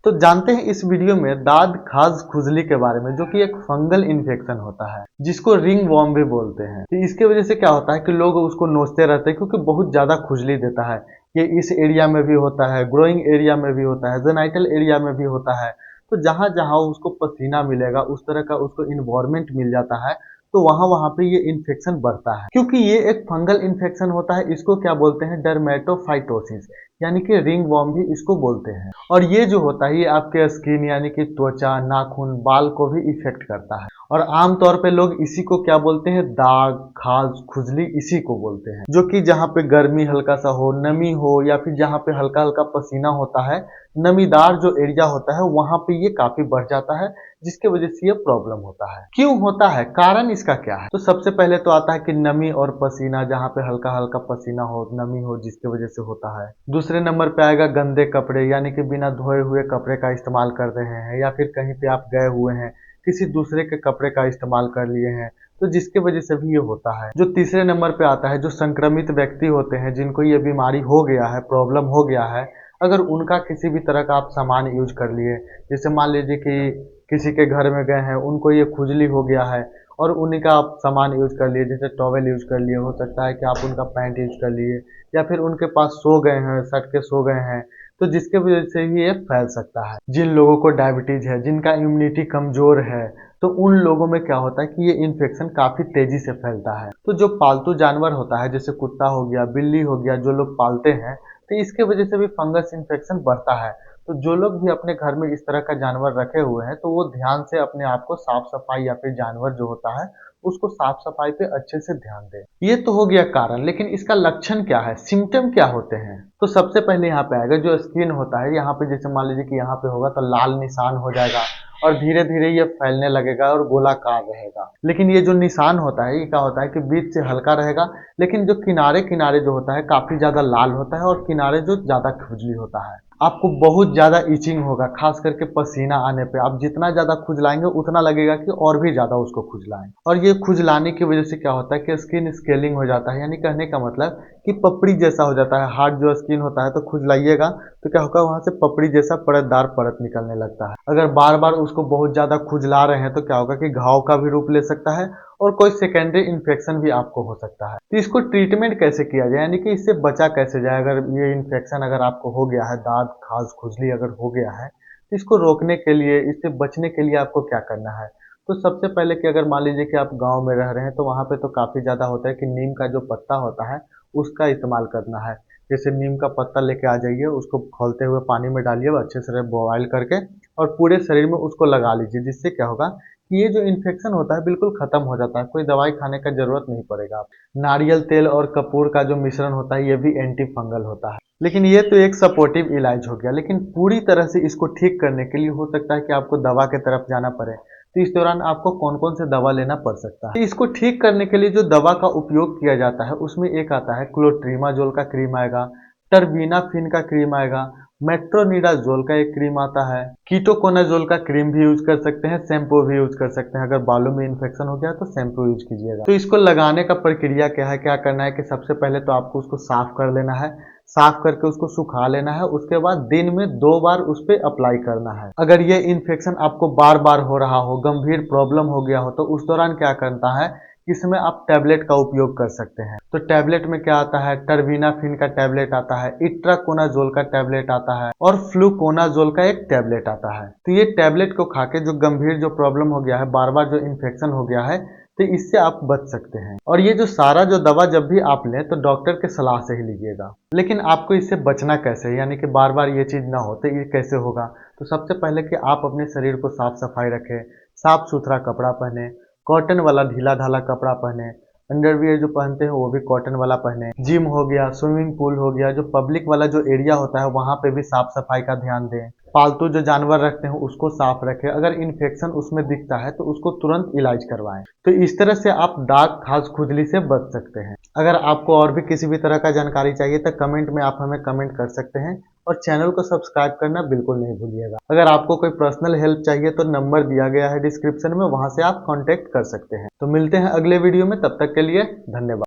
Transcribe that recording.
तो जानते हैं इस वीडियो में दाद खाज खुजली के बारे में, जो कि एक फंगल इन्फेक्शन होता है जिसको रिंग वॉर्म भी बोलते हैं। तो इसके वजह से क्या होता है कि लोग उसको नोचते रहते हैं क्योंकि बहुत ज्यादा खुजली देता है। ये इस एरिया में भी होता है, ग्रोइंग एरिया में भी होता है, जेनाइटल एरिया में भी होता है। तो जहां जहां उसको पसीना मिलेगा, उस तरह का उसको इन्वायरमेंट मिल जाता है, तो वहां वहां पे ये इन्फेक्शन बढ़ता है। क्योंकि ये एक फंगल इन्फेक्शन होता है, इसको क्या बोलते हैं, डर्मेटोफाइटोसिस, यानी कि रिंग वॉर्म भी इसको बोलते हैं। और ये जो होता है ये आपके स्किन यानी कि त्वचा, नाखून, बाल को भी इफेक्ट करता है। और आमतौर पे लोग इसी को क्या बोलते हैं, दाग खाज खुजली, इसी को बोलते हैं। जो कि जहाँ पे गर्मी हल्का सा हो, नमी हो, या फिर जहाँ पे हल्का हल्का पसीना होता है, नमीदार जो एरिया होता है, वहां पे ये काफी बढ़ जाता है, जिसके वजह से ये प्रॉब्लम होता है। क्यों होता है, कारण इसका क्या है? तो सबसे पहले तो आता है कि नमी और पसीना, जहाँ पे हल्का हल्का पसीना हो, नमी हो, जिसकी वजह से होता है। दूसरे नंबर पे आएगा गंदे कपड़े, यानी कि बिना धोए हुए कपड़े का इस्तेमाल कर रहे हैं, या फिर कहीं पे आप गए हुए हैं, किसी दूसरे के कपड़े का इस्तेमाल कर लिए हैं, तो जिसके वजह से भी ये होता है। जो तीसरे नंबर पे आता है, जो संक्रमित व्यक्ति होते हैं, जिनको ये बीमारी हो गया है, प्रॉब्लम हो गया है, अगर उनका किसी भी तरह का आप सामान यूज कर लिए, जैसे मान लीजिए कि किसी के घर में गए हैं, उनको ये खुजली हो गया है और उन्हीं का आप सामान यूज कर लिए, जैसे टॉवेल यूज कर लिए, हो सकता है कि आप उनका पैंट यूज कर लिए, या फिर उनके पास सो गए हैं, सट के सो गए हैं, तो जिसके वजह से ही ये फैल सकता है। जिन लोगों को डायबिटीज है, जिनका इम्यूनिटी कमजोर है, तो उन लोगों में क्या होता है कि ये इन्फेक्शन काफी तेजी से फैलता है। तो जो पालतू जानवर होता है, जैसे कुत्ता हो गया, बिल्ली हो गया, जो लोग पालते हैं, तो इसके वजह से भी फंगस इन्फेक्शन बढ़ता है। तो जो लोग भी अपने घर में इस तरह का जानवर रखे हुए हैं, तो वो ध्यान से अपने आप को साफ सफाई, या फिर जानवर जो होता है उसको साफ सफाई पे अच्छे से ध्यान दें। ये तो हो गया कारण, लेकिन इसका लक्षण क्या है, सिम्टम क्या होते हैं? तो सबसे पहले यहाँ पे आएगा जो स्किन होता है, यहाँ पे जैसे मान लीजिए कि यहाँ पे होगा तो लाल निशान हो जाएगा, और धीरे धीरे ये फैलने लगेगा और गोलाकार रहेगा। लेकिन ये जो निशान होता है, ये क्या होता है कि बीच से हल्का रहेगा, लेकिन जो किनारे किनारे जो होता है काफी ज्यादा लाल होता है, और किनारे जो ज्यादा खुजली होता है। आपको बहुत ज्यादा इचिंग होगा, खास करके पसीना आने पे। आप जितना ज्यादा खुजलाएंगे उतना लगेगा कि और भी ज्यादा उसको खुजलाएं। और ये खुजलाने की वजह से क्या होता है कि स्किन स्केलिंग हो जाता है, यानी कहने का मतलब कि पपड़ी जैसा हो जाता है। हार्ड जो स्किन होता है, तो खुजलाइएगा तो क्या होगा, वहां से पपड़ी जैसा परतदार परत निकलने लगता है। अगर बार बार उसको बहुत ज्यादा खुजला रहे हैं, तो क्या होगा कि घाव का भी रूप ले सकता है, और कोई सेकेंडरी इन्फेक्शन भी आपको हो सकता है। तो इसको ट्रीटमेंट कैसे किया जाए, यानी कि इससे बचा कैसे जाए? अगर ये इन्फेक्शन अगर आपको हो गया है, दाद खाज खुजली अगर हो गया है, तो इसको रोकने के लिए, इससे बचने के लिए आपको क्या करना है? तो सबसे पहले कि अगर मान लीजिए कि आप गांव में रह रहे हैं, तो वहां पे तो काफी ज्यादा होता है कि नीम का जो पत्ता होता है उसका इस्तेमाल करना है। जैसे नीम का पत्ता लेके आ जाइए, उसको खौलते हुए पानी में डालिए अच्छे से बॉयल करके, और पूरे शरीर में उसको लगा लीजिए। जिससे क्या होगा कि ये जो इन्फेक्शन होता है बिल्कुल खत्म हो जाता है, कोई दवाई खाने का जरूरत नहीं पड़ेगा। आप नारियल तेल और कपूर का जो मिश्रण होता है, ये भी एंटी फंगल होता है। लेकिन ये तो एक सपोर्टिव इलाज हो गया, लेकिन पूरी तरह से इसको ठीक करने के लिए हो सकता है कि आपको दवा की तरफ जाना पड़े। तो इस दौरान आपको कौन कौन से दवा लेना पड़ सकता है? तो इसको ठीक करने के लिए जो दवा का उपयोग किया जाता है, उसमें एक आता है क्लोट्रीमाजोल का क्रीम आएगा, टर्बीनाफिन का क्रीम आएगा, मेट्रोनिडाजोल का एक क्रीम आता है, कीटोकोनाजोल का क्रीम भी यूज कर सकते हैं, शैम्पू भी यूज कर सकते हैं। अगर बालों में इन्फेक्शन हो गया तो शैम्पू यूज कीजिएगा। तो इसको लगाने का प्रक्रिया क्या है, क्या करना है कि सबसे पहले तो आपको उसको साफ कर लेना है, साफ करके उसको सुखा लेना है। उसके बाद दिन में 2 बार उस पर अप्लाई करना है। अगर ये इन्फेक्शन आपको बार बार हो रहा हो, गंभीर प्रॉब्लम हो गया हो, तो उस दौरान क्या करना है, इसमें आप टैबलेट का उपयोग कर सकते हैं। तो टैबलेट में क्या आता है, टर्बिनाफिन का टैबलेट आता है, इट्राकोनाजोल का टैबलेट आता है, और फ्लूकोनाजोल का एक टैबलेट आता है। तो ये टैबलेट को खा के जो गंभीर जो प्रॉब्लम हो गया है, बार बार जो इन्फेक्शन हो गया है, तो इससे आप बच सकते हैं। और ये जो सारा जो दवा जब भी आप लें, तो डॉक्टर के सलाह से ही लीजिएगा। लेकिन आपको इससे बचना कैसे है, यानी कि बार बार ये चीज ना हो, तो ये कैसे होगा? तो सबसे पहले कि आप अपने शरीर को साफ सफाई रखें, साफ सुथरा कपड़ा पहने, कॉटन वाला ढीला ढाला कपड़ा पहने, अंडरवियर जो पहनते हैं वो भी कॉटन वाला पहने। जिम हो गया, स्विमिंग पूल हो गया, जो पब्लिक वाला जो एरिया होता है, वहां पे भी साफ सफाई का ध्यान दें। पालतू जो जानवर रखते हैं उसको साफ रखें। अगर इन्फेक्शन उसमें दिखता है तो उसको तुरंत इलाज करवाएं। तो इस तरह से आप दाग खाज खुजली से बच सकते हैं। अगर आपको और भी किसी भी तरह का जानकारी चाहिए तो कमेंट में आप हमें कमेंट कर सकते हैं, और चैनल को सब्सक्राइब करना बिल्कुल नहीं भूलिएगा। अगर आपको कोई पर्सनल हेल्प चाहिए तो नंबर दिया गया है डिस्क्रिप्शन में, वहां से आप कांटेक्ट कर सकते हैं। तो मिलते हैं अगले वीडियो में, तब तक के लिए धन्यवाद।